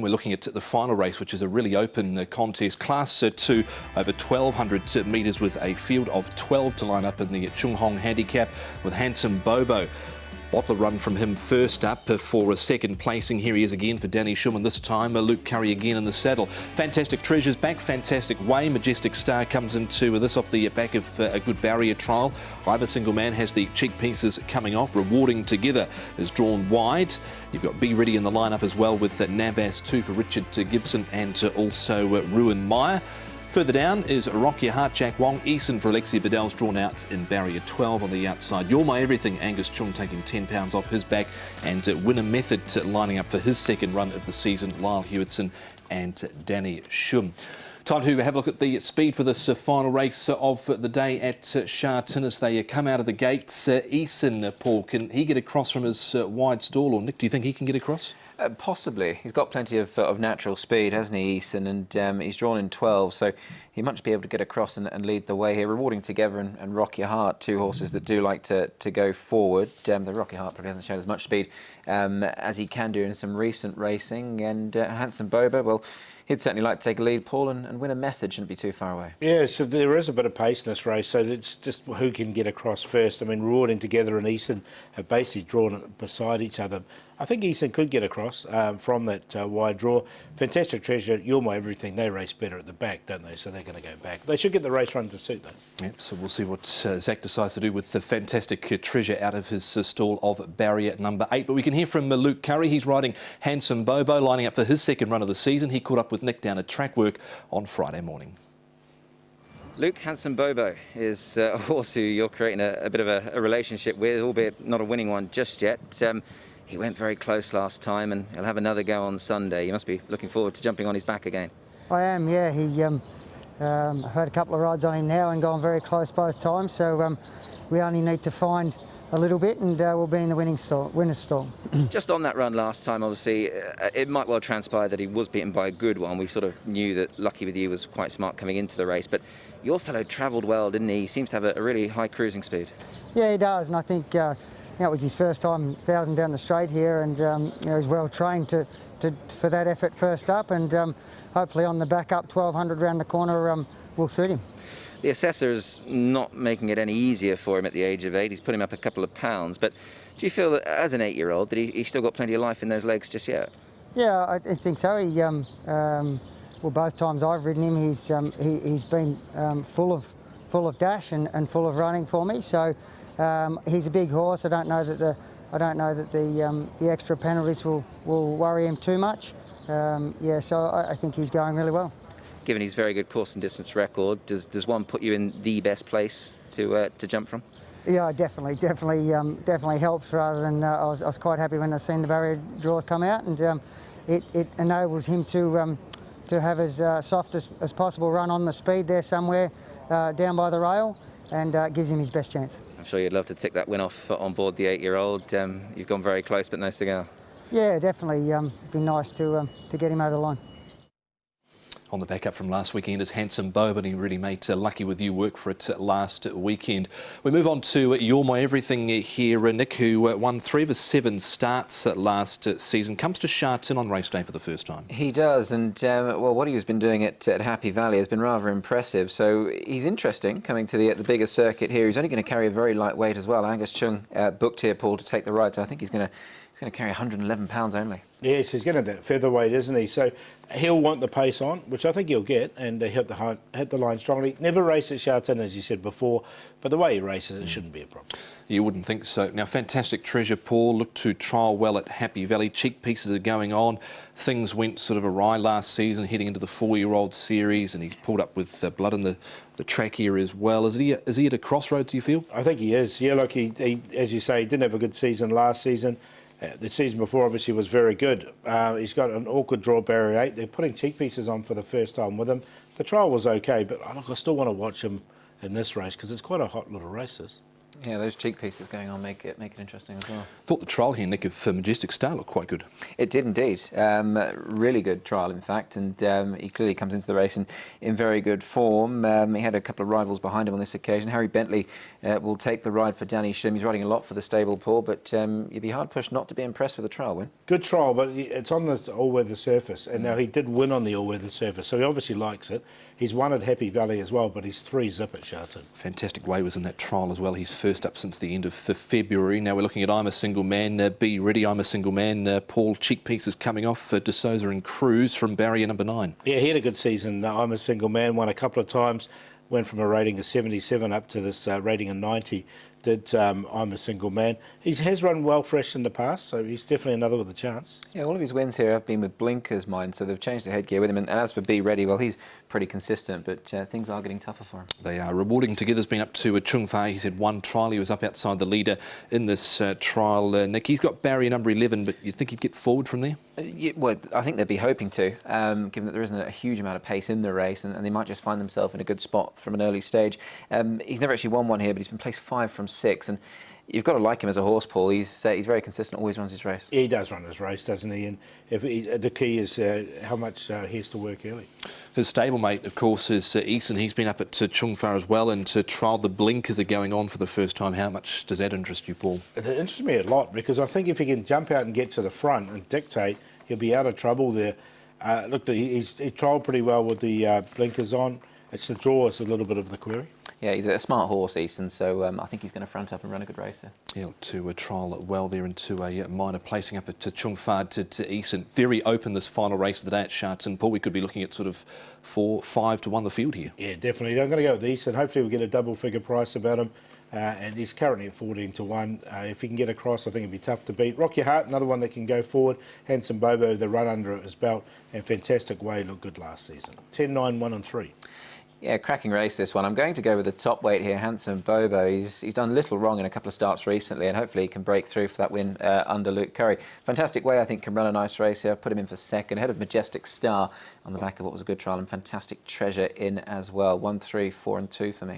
we're looking at the final race, which is a really open contest. Class 2 over 1,200 metres with a field of 12 to line up in the Chung Hong handicap with Handsome Bobo. Bottler run from him first up for a second placing. Here he is again for Danny Schumann, this time Luke Curry again in the saddle. Fantastic Treasure's back, Fantastic Way. Majestic Star comes into this off the back of a good barrier trial. Iber Single Man has the cheek pieces coming off. Rewarding Together is drawn wide. You've got Be Ready in the lineup as well with Navas 2 for Richard Gibson and also Ruin Meyer. Further down is Rock Your Heart, Jack Wong. Eason for Alexia Bedell's drawn out in barrier 12 on the outside. You're My Everything, Angus Chung taking £10 off his back. And Winner Method lining up for his second run of the season, Lyle Hewitson and Danny Shum. Time to have a look at the speed for this final race of the day at Sha Tin as they come out of the gates. Eason, Paul, can he get across from his wide stall? Or Nick, do you think he can get across? Possibly. He's got plenty of natural speed, hasn't he, Eason? And he's drawn in 12, so he might be able to get across and lead the way here. Rewarding Together and Rock Your Heart, two horses that do like to go forward. The Rock Your Heart probably hasn't shown as much speed as he can do in some recent racing. And Handsome Boba, well, he'd certainly like to take a lead, Paul, and Winner Method shouldn't be too far away. Yeah, so there is a bit of pace in this race, so it's just who can get across first. I mean, Rewarding Together and Eason have basically drawn beside each other. I think Eason could get across from that wide draw. Fantastic Treasure, You're My Everything, they race better at the back, don't they? So they're going to go back. They should get the race run to suit them. Yep, so we'll see what Zach decides to do with the Fantastic Treasure out of his stall of barrier number 8. But we can hear from Luke Curry. He's riding Handsome Bobo, lining up for his second run of the season. He caught up with Nick down at track work on Friday morning. Luke, Handsome Bobo is a horse who you're creating a bit of a relationship with, albeit not a winning one just yet. He went very close last time and he'll have another go on Sunday. You must be looking forward to jumping on his back again. I am, yeah. He heard a couple of rides on him now and gone very close both times, so we only need to find a little bit and we'll be in the winner's stall. Just on that run last time, obviously, it might well transpire that he was beaten by a good one. We sort of knew that Lucky With You was quite smart coming into the race, but your fellow travelled well, didn't he? He seems to have a really high cruising speed. Yeah, he does, and I think that was his first time 1,000 down the straight here, and he was well trained for that effort first up, and hopefully on the back up 1,200 round the corner will suit him. The assessor is not making it any easier for him at the age of 8. He's put him up a couple of pounds, but do you feel that as an 8-year-old that he's still got plenty of life in those legs just yet? Yeah, I think so. He, well, both times I've ridden him, he's been full of dash and full of running for me. So he's a big horse. I don't know that the extra penalties will worry him too much. Yeah, so I think he's going really well. Given his very good course and distance record, does one put you in the best place to jump from? Yeah, definitely helps. Rather than I was quite happy when I seen the barrier draw come out, and it enables him to have as soft as possible run on the speed there somewhere down by the rail, and gives him his best chance. I'm sure you'd love to tick that win off on board the 8-year-old. You've gone very close, but no cigar. Yeah, definitely. It'd be nice to get him over the line. On the backup from last weekend is Handsome Bobo, and he really made Lucky With You work for it last weekend. We move on to You're My Everything here. Nick, who won 3 of his 7 starts last season, comes to Sha Tin on race day for the first time. He does, and well, what he's been doing at Happy Valley has been rather impressive. So he's interesting coming to the bigger circuit here. He's only going to carry a very light weight as well. Angus Chung booked here, Paul, to take the ride, so I think he's going to carry 111 pounds only. Yes, he's going to that featherweight, isn't he? So he'll want the pace on, which I think he'll get, and hit the line strongly. Never raced at Sha Tin, as you said before, but the way he races, it shouldn't be a problem. You wouldn't think so. Now, Fantastic Treasure, Paul, looked to trial well at Happy Valley. Cheek pieces are going on. Things went sort of awry last season, heading into the 4-year-old series, and he's pulled up with blood in the track here as well. Is he at a crossroads, do you feel? I think he is. Yeah, look, he as you say, he didn't have a good season last season. The season before obviously was very good. He's got an awkward draw, barrier 8. They're putting cheek pieces on for the first time with him. The trial was okay, but look, I still want to watch him in this race because it's quite a hot little race, this. Yeah, those cheek pieces going on make it interesting as well. Thought the trial here, Nick, of Majestic Star looked quite good. It did indeed. Really good trial, in fact, and he clearly comes into the race in very good form. He had a couple of rivals behind him on this occasion. Harry Bentley will take the ride for Danny Shim. He's riding a lot for the stable, Paul, but you'd be hard-pushed not to be impressed with the trial win. Good trial, but it's on the all-weather surface, and now he did win on the all-weather surface, so he obviously likes it. He's won at Happy Valley as well, but he's 3-zip at Sha Tin. Fantastic way was in that trial as well. He's first up since the end of February. Now we're looking at I'm a Single Man. Be Ready, I'm a Single Man. Paul, cheek pieces coming off. De Souza and Cruz from barrier number 9. Yeah, he had a good season. I'm a Single Man, won a couple of times, went from a rating of 77 up to this rating of 90. Did I'm a Single Man. He has run well fresh in the past, so he's definitely another with a chance. Yeah, all of his wins here have been with blinkers, mind, so they've changed the headgear with him. And as for Be Ready, well, he's pretty consistent, but things are getting tougher for him. They are. Rewarding Together's been up to Chung Fei. He's had one trial. He was up outside the leader in this trial. Nick, he's got barrier number 11, but you think he'd get forward from there? Well, I think they'd be hoping to, given that there isn't a huge amount of pace in the race, and they might just find themselves in a good spot from an early stage. He's never actually won one here, but he's been placed 5 from 6, and you've got to like him as a horse, Paul. He's very consistent, always runs his race. Yeah, he does run his race, doesn't he? And the key is how much he has to work early. His stablemate, of course, is Eason. He's been up at Chung Fei as well, and to trial the blinkers are going on for the first time. How much does that interest you, Paul? It interests me a lot, because I think if he can jump out and get to the front and dictate, he'll be out of trouble there. Look, he trialled pretty well with the blinkers on. It's the draw, it's a little bit of the query. Yeah, he's a smart horse, Easton, so I think he's going to front up and run a good race there. Yeah, to trial well there into a minor placing up at Chung Fei to Eason. Very open this final race of the day at Sha Tin. Paul, we could be looking at sort of 4-5 to 1 the field here. Yeah, definitely. I'm going to go with Eason. Hopefully we'll get a double-figure price about him. And he's currently at 14 to 1. If he can get across, I think it'd be tough to beat. Rock Your Heart, another one that can go forward. Handsome Bobo, the run under his belt, and Fantastic Way looked good last season. 10, 9, 1 and 3. Yeah, cracking race this one. I'm going to go with the top weight here, Handsome Bobo. He's done little wrong in a couple of starts recently, and hopefully he can break through for that win under Luke Curry. Fantastic Way, I think, can run a nice race here. I've put him in for second, ahead of Majestic Star on the back of what was a good trial, and Fantastic Treasure in as well. 1, 3, 4 and 2 for me.